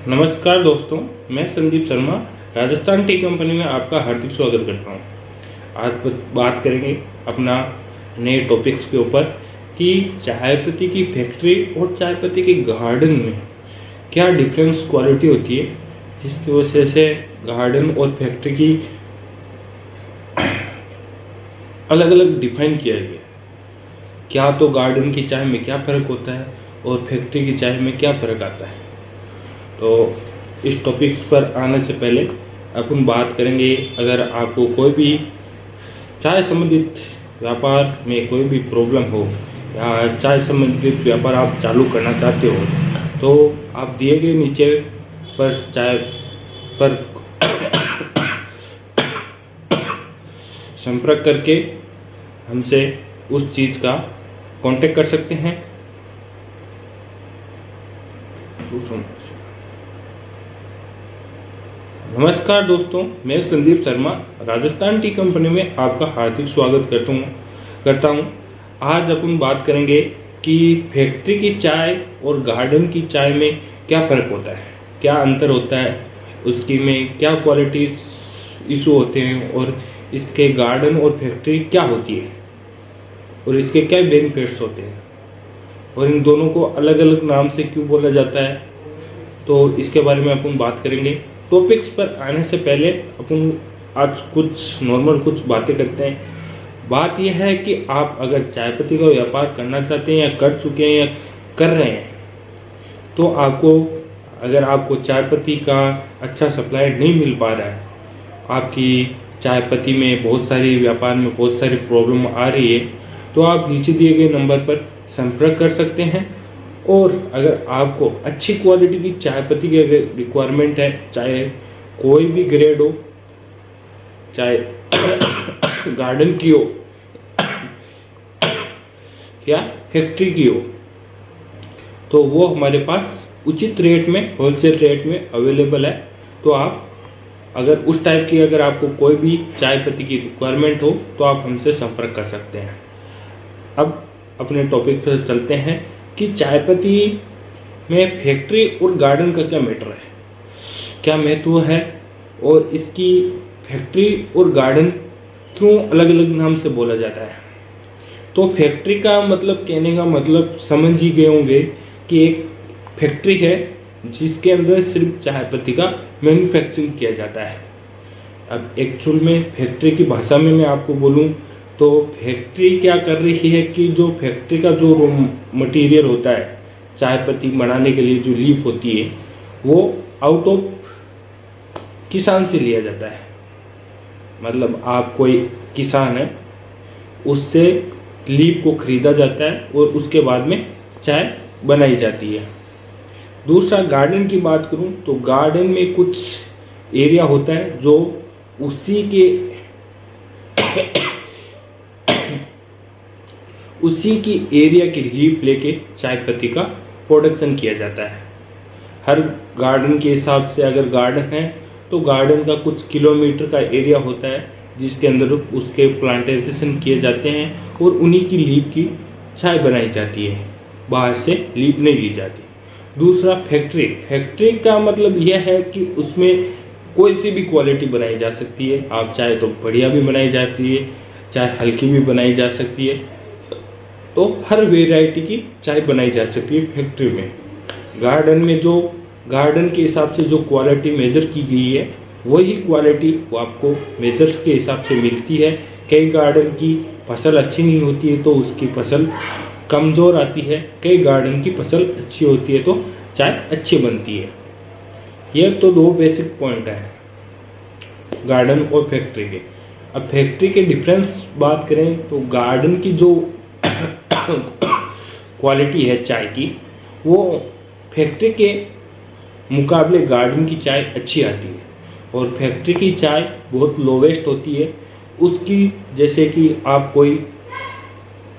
नमस्कार दोस्तों, मैं संदीप शर्मा राजस्थान टी कंपनी में आपका हार्दिक स्वागत करता हूँ। आज बात करेंगे अपना नए टॉपिक्स के ऊपर कि चाय पत्ती की फैक्ट्री और चाय पत्ती के गार्डन में क्या डिफरेंस क्वालिटी होती है, जिसकी वजह से गार्डन और फैक्ट्री की अलग अलग डिफाइन किया गया। क्या तो गार्डन की चाय में क्या फ़र्क होता है और फैक्ट्री की चाय में क्या फ़र्क आता है। तो इस टॉपिक पर आने से पहले अपन बात करेंगे, अगर आपको कोई भी चाय संबंधित व्यापार में कोई भी प्रॉब्लम हो या चाय संबंधित व्यापार आप चालू करना चाहते हो तो आप दिए गए नीचे पर चाय पर संपर्क करके हमसे उस चीज़ का कांटेक्ट कर सकते हैं। नमस्कार दोस्तों, मैं संदीप शर्मा राजस्थान टी कंपनी में आपका हार्दिक स्वागत करता हूँ। आज अपन बात करेंगे कि फैक्ट्री की चाय और गार्डन की चाय में क्या फ़र्क होता है, क्या अंतर होता है, उसकी में क्या क्वालिटी इशू होते हैं और इसके गार्डन और फैक्ट्री क्या होती है और इसके क्या बेनिफिट्स होते हैं और इन दोनों को अलग अलग नाम से क्यों बोला जाता है, तो इसके बारे में अपन बात करेंगे। टॉपिक्स पर आने से पहले अपन आज कुछ नॉर्मल कुछ बातें करते हैं। बात यह है कि आप अगर चाय पत्ती का व्यापार करना चाहते हैं या कर चुके हैं या कर रहे हैं तो अगर आपको चाय पत्ती का अच्छा सप्लाई नहीं मिल पा रहा है, आपकी चाय पत्ती में बहुत सारी व्यापार में बहुत सारी प्रॉब्लम आ रही है, तो आप नीचे दिए गए नंबर पर संपर्क कर सकते हैं। और अगर आपको अच्छी क्वालिटी की चाय पत्ती की अगर रिक्वायरमेंट है, चाहे कोई भी ग्रेड हो, चाहे गार्डन की हो या फैक्ट्री की हो, तो वो हमारे पास उचित रेट में, होलसेल रेट में अवेलेबल है। तो आप अगर उस टाइप की अगर आपको कोई भी चाय पत्ती की रिक्वायरमेंट हो तो आप हमसे संपर्क कर सकते हैं। अब अपने टॉपिक पर चलते हैं कि चाय पत्ती में फैक्ट्री और गार्डन का क्या मैटर है, क्या महत्व है और इसकी फैक्ट्री और गार्डन क्यों अलग अलग नाम से बोला जाता है। तो फैक्ट्री का मतलब, कहने का मतलब समझ ही गए होंगे कि एक फैक्ट्री है जिसके अंदर सिर्फ चाय पत्ती का मैन्युफैक्चरिंग किया जाता है। अब एक्चुअल में फैक्ट्री की भाषा में मैं आपको बोलूं तो फैक्ट्री क्या कर रही है कि जो फैक्ट्री का जो रॉ मटेरियल होता है चाय पत्ती बनाने के लिए, जो लीफ होती है, वो आउट ऑफ किसान से लिया जाता है। मतलब आप कोई किसान है, उससे लीफ को खरीदा जाता है और उसके बाद में चाय बनाई जाती है। दूसरा, गार्डन की बात करूं तो गार्डन में कुछ एरिया होता है जो उसी की एरिया की लीफ लेके चाय पत्ती का प्रोडक्शन किया जाता है। हर गार्डन के हिसाब से अगर गार्डन है तो गार्डन का कुछ किलोमीटर का एरिया होता है जिसके अंदर उसके प्लांटेशन किए जाते हैं और उन्हीं की लीफ की चाय बनाई जाती है, बाहर से लीफ नहीं ली जाती। दूसरा, फैक्ट्री का मतलब यह है कि उसमें कोई सी भी क्वालिटी बनाई जा सकती है। आप चाहे तो बढ़िया भी बनाई जाती है, चाहे हल्की भी बनाई जा सकती है, तो हर वेराइटी की चाय बनाई जा सकती है फैक्ट्री में। गार्डन में जो गार्डन के हिसाब से जो क्वालिटी मेजर की गई है वही क्वालिटी वो आपको मेजर्स के हिसाब से मिलती है। कई गार्डन की फसल अच्छी नहीं होती है तो उसकी फसल कमज़ोर आती है, कई गार्डन की फसल अच्छी होती है तो चाय अच्छी बनती है। ये तो दो बेसिक पॉइंट हैं गार्डन और फैक्ट्री के। अब फैक्ट्री के डिफरेंस बात करें तो गार्डन की जो क्वालिटी है चाय की, वो फैक्ट्री के मुकाबले गार्डन की चाय अच्छी आती है और फैक्ट्री की चाय बहुत लोवेस्ट होती है उसकी। जैसे कि आप कोई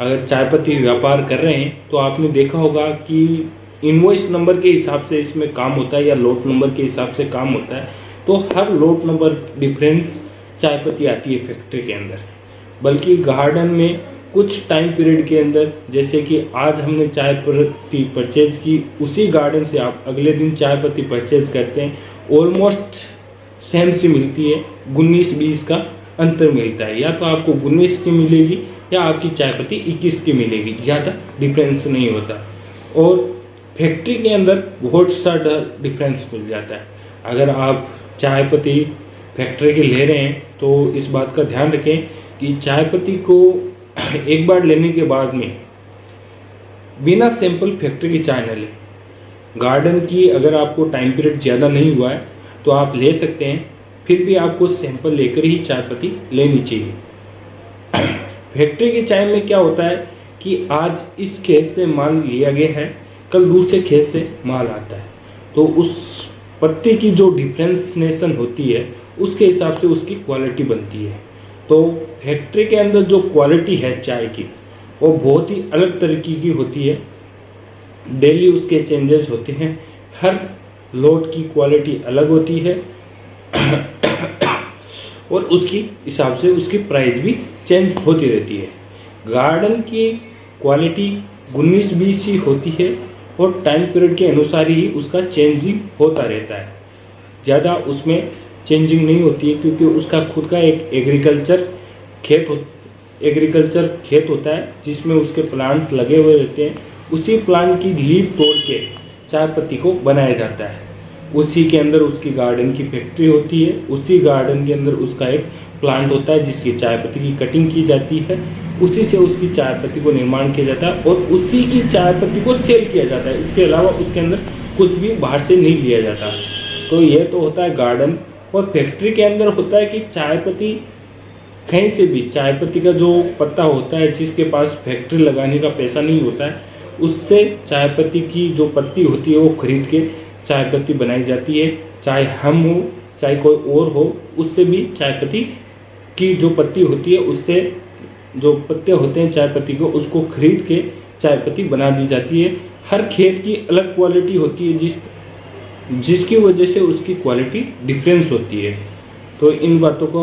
अगर चाय पत्ती व्यापार कर रहे हैं तो आपने देखा होगा कि इनवॉइस नंबर के हिसाब से इसमें काम होता है या लॉट नंबर के हिसाब से काम होता है, तो हर लॉट नंबर डिफरेंस चाय पत्ती आती है फैक्ट्री के अंदर। बल्कि गार्डन में कुछ टाइम पीरियड के अंदर, जैसे कि आज हमने चाय पत्ती परचेज की, उसी गार्डन से आप अगले दिन चाय पत्ती परचेज करते हैं, ऑलमोस्ट सेम सी मिलती है, 19-20 का अंतर मिलता है। या तो आपको 19 की मिलेगी या आपकी चाय पत्ती 21 की मिलेगी, ज़्यादा डिफरेंस नहीं होता। और फैक्ट्री के अंदर बहुत सा डिफरेंस मिल जाता है। अगर आप चाय पत्ती फैक्ट्री के ले रहे हैं तो इस बात का ध्यान रखें कि चाय पत्ती को एक बार लेने के बाद में बिना सैंपल फैक्ट्री की चाय न लें। गार्डन की अगर आपको टाइम पीरियड ज़्यादा नहीं हुआ है तो आप ले सकते हैं, फिर भी आपको सैंपल लेकर ही चाय पत्ती लेनी चाहिए। फैक्ट्री की चाय में क्या होता है कि आज इस खेत से माल लिया गया है, कल दूसरे खेत से माल आता है, तो उस पत्ती की जो डिफ्रेंशिएशन होती है उसके हिसाब से उसकी क्वालिटी बनती है। तो फैक्ट्री के अंदर जो क्वालिटी है चाय की वो बहुत ही अलग तरीके की होती है। डेली उसके चेंजेस होते हैं, हर लोट की क्वालिटी अलग होती है और उसकी हिसाब से उसकी प्राइस भी चेंज होती रहती है। गार्डन की क्वालिटी 19-20 ही होती है और टाइम पीरियड के अनुसार ही उसका चेंजिंग होता रहता है, ज़्यादा उसमें चेंजिंग नहीं होती है, क्योंकि उसका खुद का एक एग्रीकल्चर खेत होता है जिसमें उसके प्लांट लगे हुए रहते हैं। उसी प्लांट की लीफ तोड़ के चाय पत्ती को बनाया जाता है। उसी के अंदर उसकी गार्डन की फैक्ट्री होती है, उसी गार्डन के अंदर उसका एक प्लांट होता है जिसकी चाय पत्ती की कटिंग की जाती है, उसी से उसकी चाय पत्ती को निर्माण किया जाता है और उसी की चाय पत्ती को सेल किया जाता है। इसके अलावा उसके अंदर कुछ भी बाहर से नहीं लिया जाता। तो ये तो होता है गार्डन। और फैक्ट्री के अंदर होता है कि चाय पत्ती कहीं से भी, चाय पत्ती का जो पत्ता होता है, जिसके पास फैक्ट्री लगाने का पैसा नहीं होता है, उससे चाय पत्ती की जो पत्ती होती है वो खरीद के चाय पत्ती बनाई जाती है। चाहे हम हो चाहे कोई और हो, उससे भी चाय पत्ती की जो पत्ती होती है, उससे जो पत्ते होते हैं चाय पत्ती को, उसको खरीद के चाय पत्ती बना दी जाती है। हर खेत की अलग क्वालिटी होती है जिसकी वजह से उसकी क्वालिटी डिफरेंस होती है। तो इन बातों को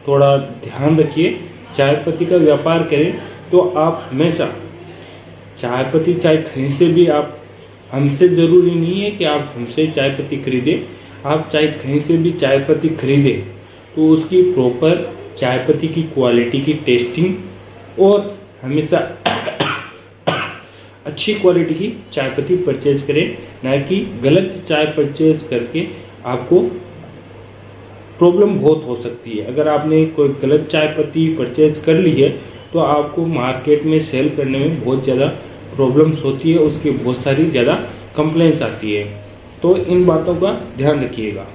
थोड़ा ध्यान रखिए। चाय पत्ती का व्यापार करें तो आप हमेशा चाय पत्ती चाय खरीद से भी, आप हमसे ज़रूरी नहीं है कि आप हमसे चाय पत्ती खरीदें, आप चाय कहीं से भी चाय पत्ती खरीदें तो उसकी प्रॉपर चाय पत्ती की क्वालिटी की टेस्टिंग और हमेशा अच्छी क्वालिटी की चाय पत्ती परचेज करें, ना कि गलत चाय परचेज करके आपको प्रॉब्लम बहुत हो सकती है। अगर आपने कोई गलत चाय पत्ती परचेज कर ली है तो आपको मार्केट में सेल करने में बहुत ज़्यादा प्रॉब्लम्स होती है, उसकी बहुत सारी ज़्यादा कंप्लेंट्स आती है। तो इन बातों का ध्यान रखिएगा।